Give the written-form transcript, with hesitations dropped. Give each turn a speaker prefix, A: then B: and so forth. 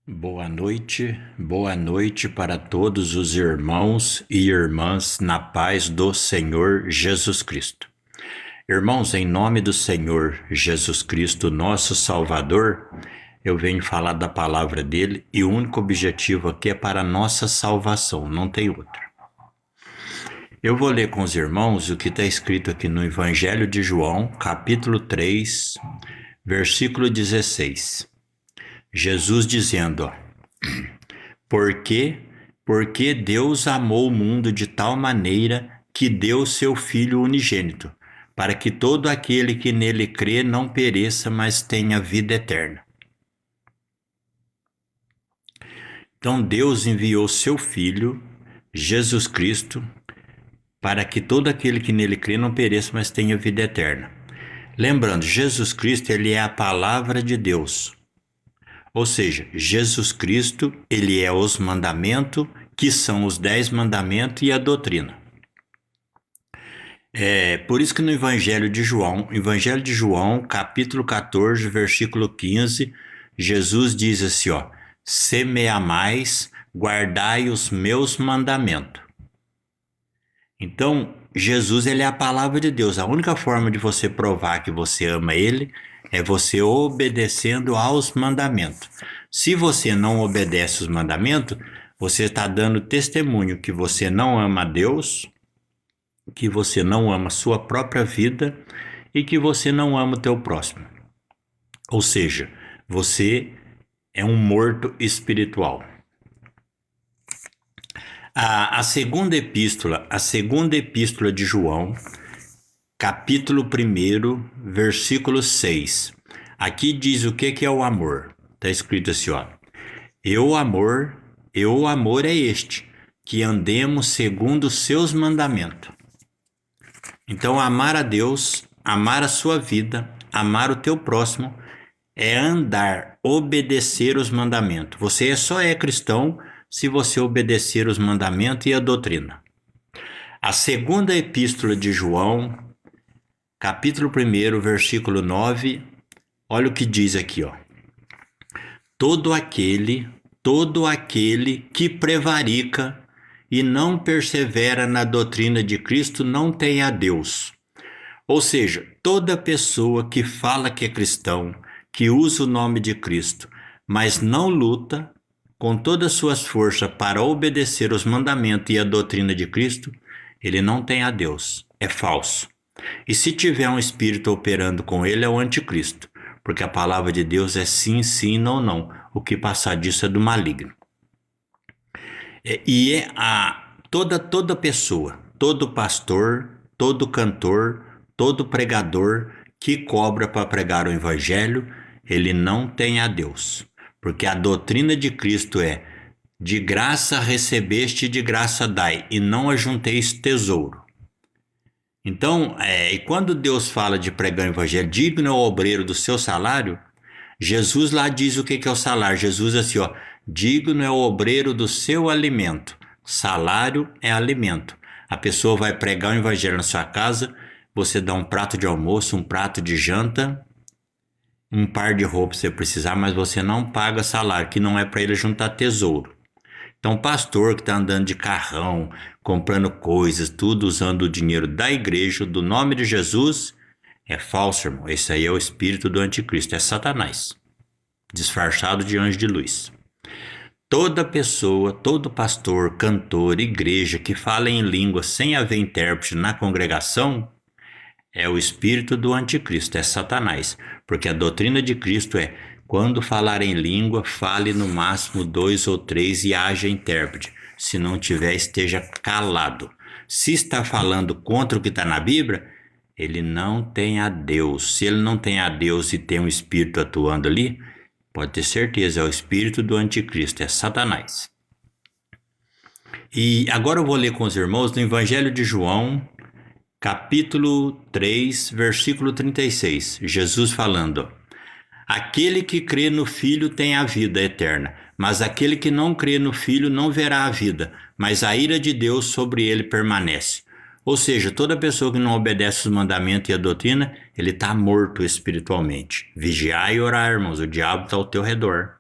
A: Boa noite para todos os irmãos e irmãs na paz do Senhor Jesus Cristo. Irmãos, em nome do Senhor Jesus Cristo, nosso Salvador, eu venho falar da palavra dele e o único objetivo aqui é para a nossa salvação, não tem outro. Eu vou ler com os irmãos o que está escrito aqui no Evangelho de João, capítulo 3, versículo 16. Jesus dizendo, Porque Deus amou o mundo de tal maneira que deu seu Filho unigênito, para que todo aquele que nele crê não pereça, mas tenha vida eterna. Então Deus enviou seu Filho, Jesus Cristo, para que todo aquele que nele crê não pereça, mas tenha vida eterna. Lembrando, Jesus Cristo, ele é a palavra de Deus. Ou seja, Jesus Cristo, ele é os mandamentos, que são os 10 mandamentos e a doutrina. Por isso que no Evangelho de João, capítulo 14, versículo 15, Jesus diz assim, se me amais, guardai os meus mandamentos. Então, Jesus, ele é a palavra de Deus. A única forma de você provar que você ama ele é você obedecendo aos mandamentos. Se você não obedece os mandamentos, você está dando testemunho que você não ama a Deus, que você não ama a sua própria vida e que você não ama o teu próximo. Ou seja, você é um morto espiritual. A segunda epístola de João, capítulo 1, versículo 6. Aqui diz o que é o amor. Está escrito assim, o amor é este, que andemos segundo os seus mandamentos. Então, amar a Deus, amar a sua vida, amar o teu próximo, é andar, obedecer os mandamentos. Você só é cristão se você obedecer os mandamentos e a doutrina. A segunda epístola de João, capítulo 1, versículo 9, olha o que diz aqui, Todo aquele que prevarica e não persevera na doutrina de Cristo não tem a Deus. Ou seja, toda pessoa que fala que é cristão, que usa o nome de Cristo, mas não luta com todas as suas forças para obedecer os mandamentos e a doutrina de Cristo, ele não tem a Deus, é falso. E se tiver um espírito operando com ele, é o anticristo, porque a palavra de Deus é sim, sim, não, não. O que passar disso é do maligno. Toda pessoa, todo pastor, todo cantor, todo pregador que cobra para pregar o evangelho, ele não tem a Deus. Porque a doutrina de Cristo é: de graça recebeste, de graça dai, e não ajunteis tesouro. Então, e quando Deus fala de pregar o evangelho, digno é o obreiro do seu salário, Jesus lá diz o que é o salário. Jesus assim, digno é o obreiro do seu alimento. Salário é alimento. A pessoa vai pregar o evangelho na sua casa, você dá um prato de almoço, um prato de janta, um par de roupas se precisar, mas você não paga salário, que não é para ele juntar tesouro. Então, pastor que está andando de carrão, comprando coisas, tudo usando o dinheiro da igreja, do nome de Jesus, é falso, irmão. Esse aí é o espírito do anticristo, é Satanás, disfarçado de anjo de luz. Toda pessoa, todo pastor, cantor, igreja que fala em língua sem haver intérprete na congregação, é o espírito do anticristo, é Satanás. Porque a doutrina de Cristo é: quando falar em língua, fale no máximo 2 ou 3 e haja intérprete. Se não tiver, esteja calado. Se está falando contra o que está na Bíblia, ele não tem a Deus. Se ele não tem a Deus e tem um espírito atuando ali, pode ter certeza, é o espírito do anticristo, é Satanás. E agora eu vou ler com os irmãos no Evangelho de João, capítulo 3, versículo 36. Jesus falando: aquele que crê no Filho tem a vida eterna, mas aquele que não crê no Filho não verá a vida, mas a ira de Deus sobre ele permanece. Ou seja, toda pessoa que não obedece os mandamentos e a doutrina, ele está morto espiritualmente. Vigiai e orai, irmãos, o diabo está ao teu redor.